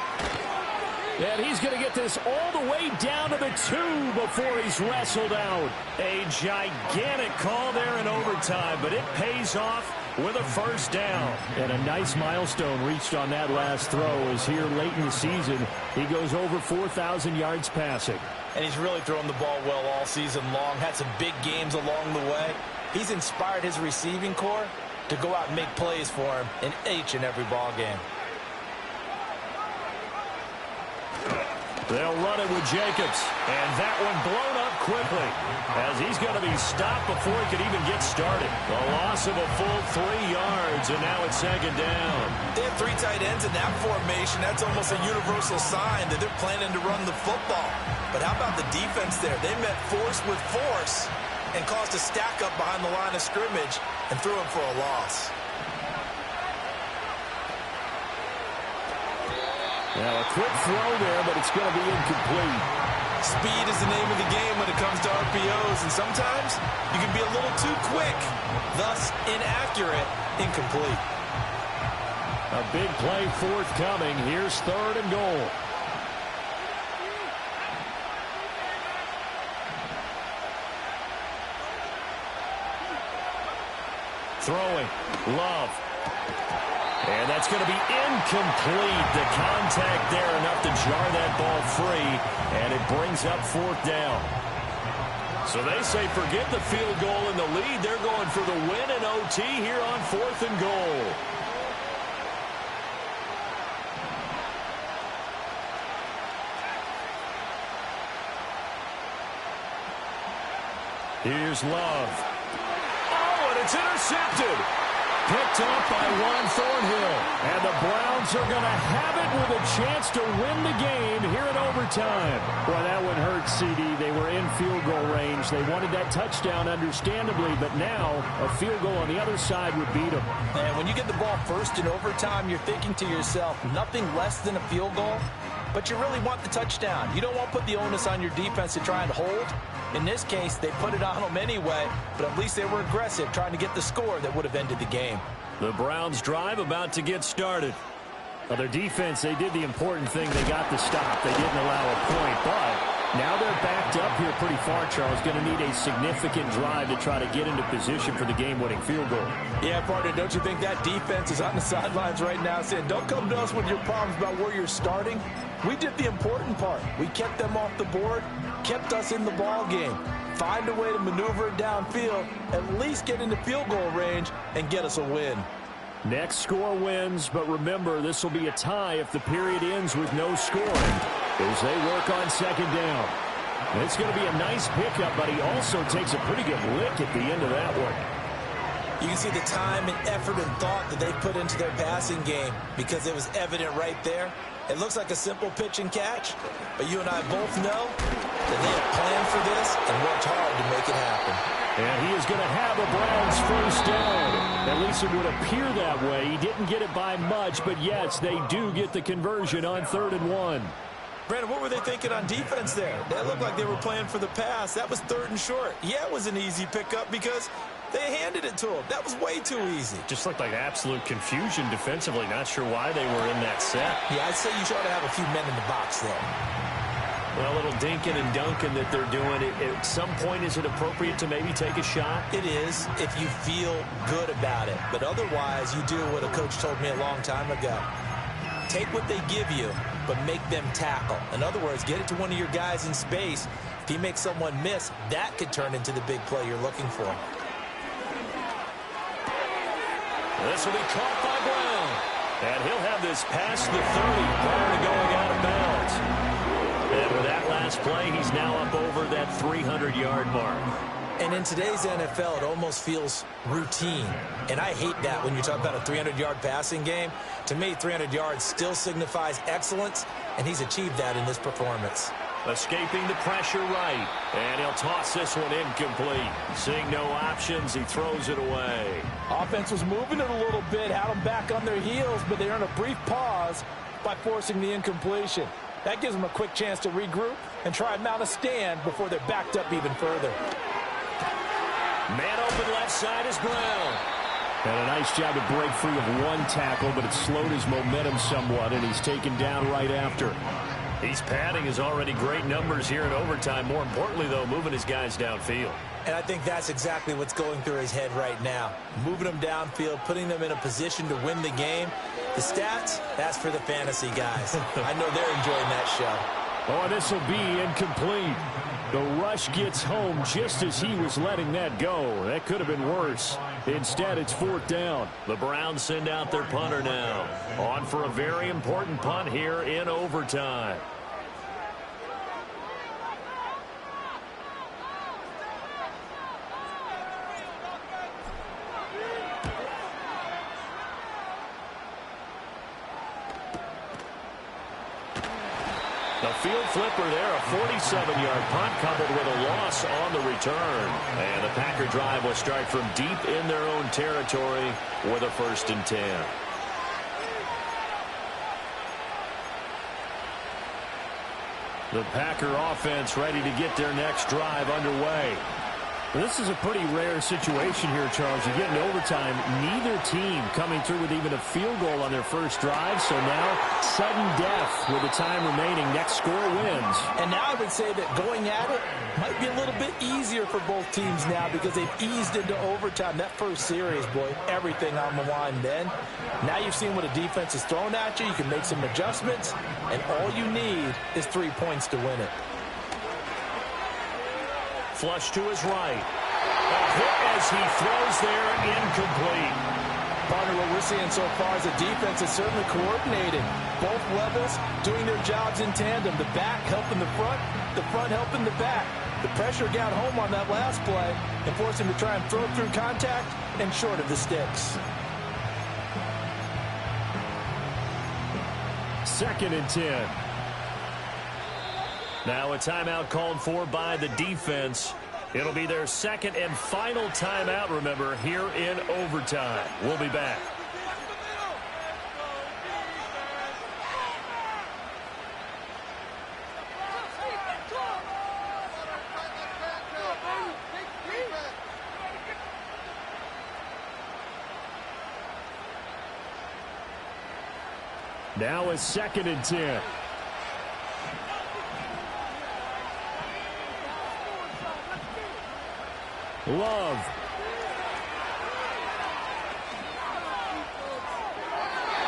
And he's going to get this all the way down to the 2 before he's wrestled out. A gigantic call there in overtime, but it pays off with a first down. And a nice milestone reached on that last throw as here late in the season, he goes over 4,000 yards passing. And he's really thrown the ball well all season long. Had some big games along the way. He's inspired his receiving corps to go out and make plays for him in each and every ball game. They'll run it with Jacobs, and that one blown up quickly as he's going to be stopped before he could even get started. A loss of a full 3 yards, and now it's second down. They have 3 tight ends in that formation. That's almost a universal sign that they're planning to run the football. But how about the defense there? They met force with force and caused a stack up behind the line of scrimmage and threw him for a loss. Now a quick throw there, but it's going to be incomplete. Speed is the name of the game when it comes to RPOs, and sometimes you can be a little too quick, thus inaccurate, incomplete. A big play forthcoming. Here's 3rd and goal. Throwing. Love. And that's going to be incomplete. The contact there enough to jar that ball free, and it brings up 4th down. So they say forget the field goal in the lead. They're going for the win in OT here on 4th and goal. Here's Love. Oh, and it's intercepted. Picked up by Juan Thornhill. And the Browns are going to have it with a chance to win the game here in overtime. Well, that one hurt, CD. They were in field goal range. They wanted that touchdown, understandably, but now a field goal on the other side would beat them. And when you get the ball first in overtime, you're thinking to yourself, nothing less than a field goal, but you really want the touchdown. You don't want to put the onus on your defense to try and hold. In this case, they put it on them anyway, but at least they were aggressive, trying to get the score that would have ended the game. The Browns drive about to get started. Well, their defense, they did the important thing. They got the stop. They didn't allow a point, but now they're backed up here pretty far, Charles. Going to need a significant drive to try to get into position for the game-winning field goal. Yeah, partner, don't you think that defense is on the sidelines right now saying, don't come to us with your problems about where you're starting? We did the important part. We kept them off the board, kept us in the ball game. Find a way to maneuver it downfield, at least get into field goal range, and get us a win. Next score wins, but remember, this will be a tie if the period ends with no scoring as they work on 2nd down. It's going to be a nice pickup, but he also takes a pretty good lick at the end of that one. You can see the time and effort and thought that they put into their passing game because it was evident right there. It looks like a simple pitch and catch, but you and I both know that they have planned for this and worked hard to make it happen. And he is going to have a Browns first down. At least it would appear that way. He didn't get it by much, but yes, they do get the conversion on 3rd and 1. Brandon, what were they thinking on defense there? That looked like they were playing for the pass. That was 3rd and short. Yeah, it was an easy pickup because they handed it to him. That was way too easy. Just looked like absolute confusion defensively. Not sure why they were in that set. Yeah, I'd say you ought to have a few men in the box there. Well, a little dinking and dunking that they're doing. At some point, is it appropriate to maybe take a shot? It is if you feel good about it. But otherwise, you do what a coach told me a long time ago. Take what they give you, but make them tackle. In other words, get it to one of your guys in space. If he makes someone miss, that could turn into the big play you're looking for. This will be caught by Brown. And he'll have this past the 30 prior to going out of bounds. And with that last play, he's now up over that 300-yard mark. And in today's NFL, it almost feels routine. And I hate that when you talk about a 300-yard passing game. To me, 300 yards still signifies excellence, and he's achieved that in this performance. Escaping the pressure right. And he'll toss this one incomplete. Seeing no options, he throws it away. Offense was moving it a little bit, had them back on their heels, but they earned a brief pause by forcing the incompletion. That gives them a quick chance to regroup and try and mount a stand before they're backed up even further. Man open left side is Brown. And a nice job to break free of one tackle, but it slowed his momentum somewhat, and he's taken down right after. He's padding his already great numbers here in overtime. More importantly, though, moving his guys downfield. And I think that's exactly what's going through his head right now. Moving them downfield, putting them in a position to win the game. The stats, that's for the fantasy guys. I know they're enjoying that show. Oh, this will be incomplete. The rush gets home just as he was letting that go. That could have been worse. Instead, it's 4th down. The Browns send out their punter now. On for a very important punt here in overtime. The field flipper there, a 47-yard punt coupled with a loss on the return. And the Packer drive will start from deep in their own territory with a 1st and 10. The Packer offense ready to get their next drive underway. Well, this is a pretty rare situation here, Charles. You get in overtime, neither team coming through with even a field goal on their first drive. So now, sudden death with the time remaining. Next score wins. And now I would say that going at it might be a little bit easier for both teams now because they've eased into overtime. That first series, boy, everything on the line then. Now you've seen what a defense is thrown at you. You can make some adjustments, and all you need is 3 points to win it. Flush to his right. A hit as he throws there, incomplete. Partner, what we're seeing so far is the defense is certainly coordinated. Both levels doing their jobs in tandem. The back helping the front helping the back. The pressure got home on that last play and forced him to try and throw through contact and short of the sticks. 2nd and 10. Now a timeout called for by the defense. It'll be their 2nd and final timeout, remember, here in overtime. We'll be back. Now a 2nd and 10. Love.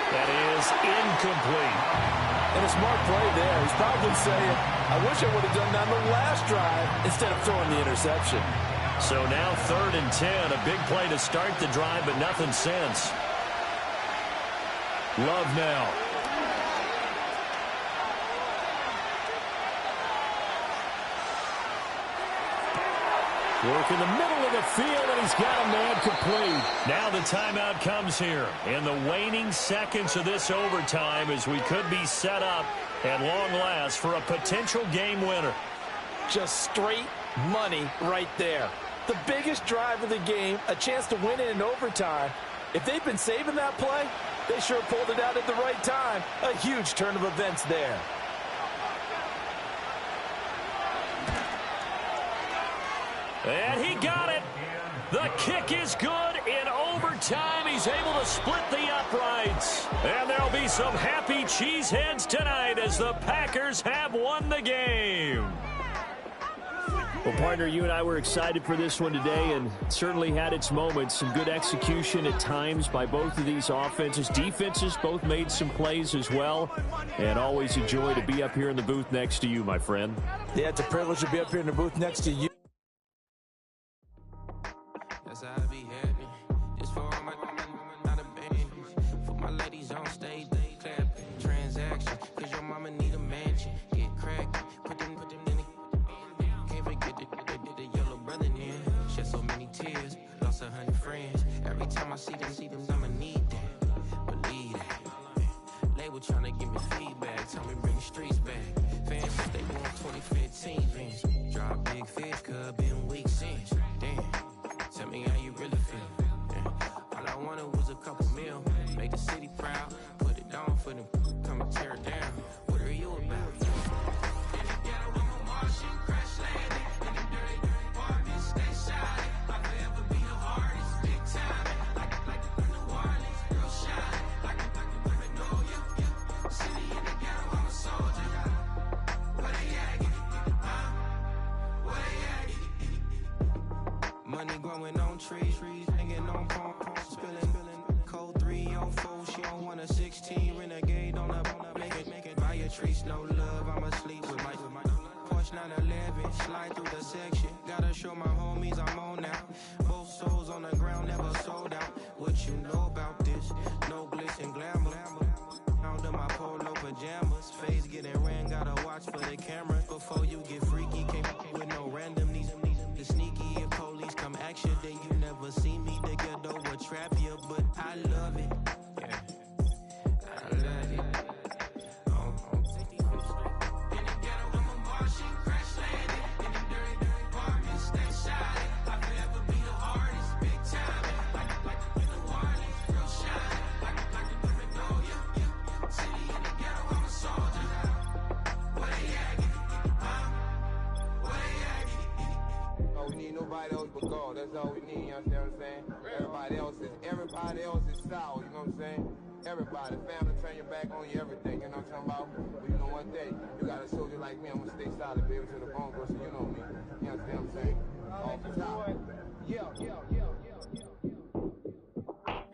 That is incomplete. And a smart play there. He's probably saying, I wish I would have done that on the last drive instead of throwing the interception. So now 3rd and 10. A big play to start the drive, but nothing since. Love now. Work in the middle of the field, and he's got a man complete. Now the timeout comes here in the waning seconds of this overtime as we could be set up at long last for a potential game winner. Just straight money right there. The biggest drive of the game, a chance to win it in overtime. If they've been saving that play, they sure pulled it out at the right time. A huge turn of events there. And he got it. The kick is good. In overtime, he's able to split the uprights. And there'll be some happy cheeseheads tonight as the Packers have won the game. Well, partner, you and I were excited for this one today, and certainly had its moments. Some good execution at times by both of these offenses. Defenses both made some plays as well. And always a joy to be up here in the booth next to you, my friend. Yeah, it's a privilege to be up here in the booth next to you. That's how I be happy. Just for all my not a band. For my ladies on stage, they clap transaction. Cause your mama need a mansion. Get cracked. Put them in the can't forget the yellow brother in. Shed so many tears. Lost 100 friends. Every time I see them, I'ma need that. Believe that. Label tryna give me feedback. Tell me bring the streets back. Fans if they want 2015 Vince. Drop big fish, cuz been weeks since. Damn. Tell me how you really feel. Yeah. All I wanted was a couple mil. Make the city proud. Put it down for them. Come and tear it down. What are you about? In the ghetto, I'm a Martian. Crash landing. In the dirty apartment. Stay shiny. I'll forever be the hardest. Big time. Like it, slide through the section. Gotta show my homies I'm on now. Both souls on the ground, never sold out. What you know about this? No glitz and glamour. Under my polo pajamas, face getting ran, gotta watch for the cameras. Before you get freaky, can't with no random needs. The sneaky, if police come ask you, then you never see me. The ghetto will trap you, but I love it. Yeah, I love it. In the ghetto, I'm a Martian, crash landed. In the dirty apartment, stay shiny. I forever be the hardest, big time. Like the New Orleans, real shiny. Like the Magnolia. City in the ghetto, I'm a soldier. Where they at? Where they at? Oh, we need nobody else but God. That's all we need, you understand what I'm saying? Everybody else is sour, you know what I'm saying? Everybody, family, turn your back on you, everything, you know what I'm talking about? But you know one thing, you got a soldier like me, I'm gonna stay solid, baby, to the bone, bro, so you know me. You understand what I'm saying? Off the top.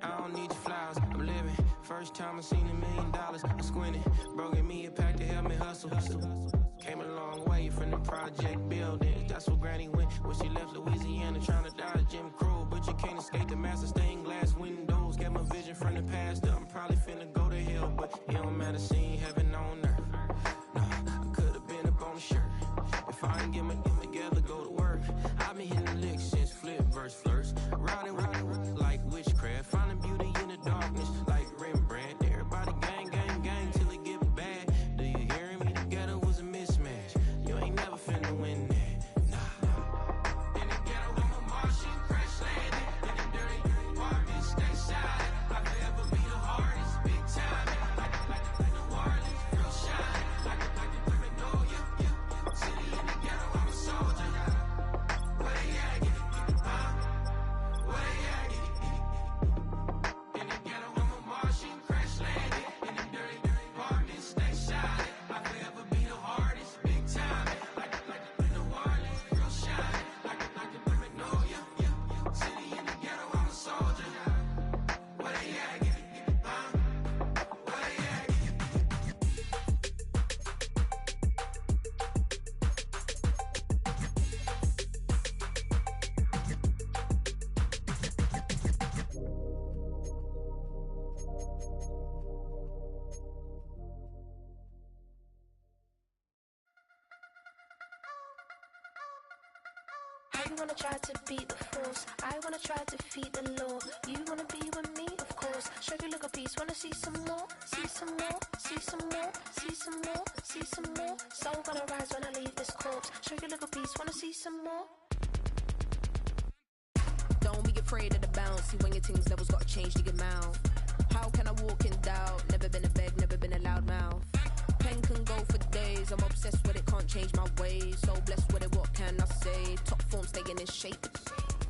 I don't need your flowers, I'm living. First time I seen $1 million, I squinted. Bro, give me a pack to help me hustle. Came a long way from the project buildings. That's where Granny went when she left Louisiana, trying to dodge Jim Crow. But you can't escape the master stained glass windows. Got my vision from the past. I'm probably finna go to hell, but it don't matter, seeing heaven on earth. No, I could've been up on the shirt. If I ain't get my together, go to work. I've been hitting the licks since flip verse first. Riding like witchcraft, finding beauty in the darkness like Rembrandt. Everybody gang, gang, gang till it get bad. Do you hear me? The ghetto was a mismatch. You ain't never finna win that. Nah. In the ghetto, I'm a Martian, crash landed. In the dirty apartment, stay silent. I forever be the hardest, big time. Like the New Orleans, real shine. Like the Magnolia. City in the ghetto, I'm a soldier. Where they at? Where they at? In the ghetto, I'm a Martian, crash landed. In the dirty apartment, stay silent. I forever be the hardest, big time. Like the New Orleans, real shine. Like the Magnolia. City in the ghetto, I'm a soldier. Where they at? Where they at? You wanna try to beat the force, I wanna try to defeat the law. You wanna be with me, of course. Show you look a piece, wanna see some more, see some more, see some more, see some more, see some more. Soul gonna rise when I leave this corpse. Show you look a piece, wanna see some more. Don't be afraid of the bounce. See when your things levels gotta change to your mouth. How can I walk in doubt? Never been a beg, never been a loud mouth. Pen can go for days. I'm obsessed with it, can't change my ways. So blessed with it, what can I say? Top form staying in shape.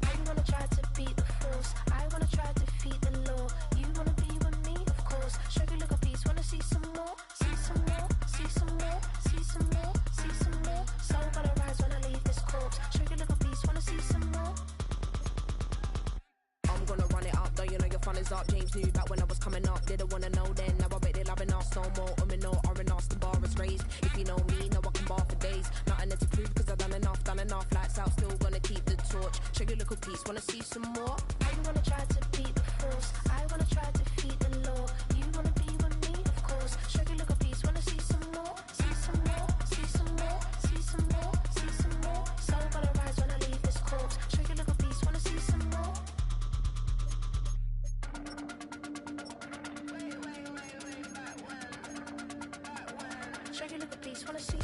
You wanna try to beat the force, I wanna try to defeat the law. You wanna be with me, of course. Show you look a piece, wanna see some more, see some more, see some more, see some more, see some more. Soul gonna rise when I leave this corpse. Show you look a piece, wanna see some more. I'm gonna run it up, though you know your fun is up. James knew back when I was coming up. Didn't wanna know then, now I bet they loving us no more. No R&R's, the bar is raised. If you know me, now I can bar for days. Nothing there to prove, cause I've done enough. Lights out, still gonna keep the torch. Show you little piece, wanna see some more? You wanna try to beat the force, I wanna try to defeat the law. You wanna be with me, of course. Show you look a piece, wanna see some more, see some more, see some more, see some more, see some more. Soul gonna rise when I leave this corpse. Show you look a piece, wanna see some more. Show you look a piece, wanna see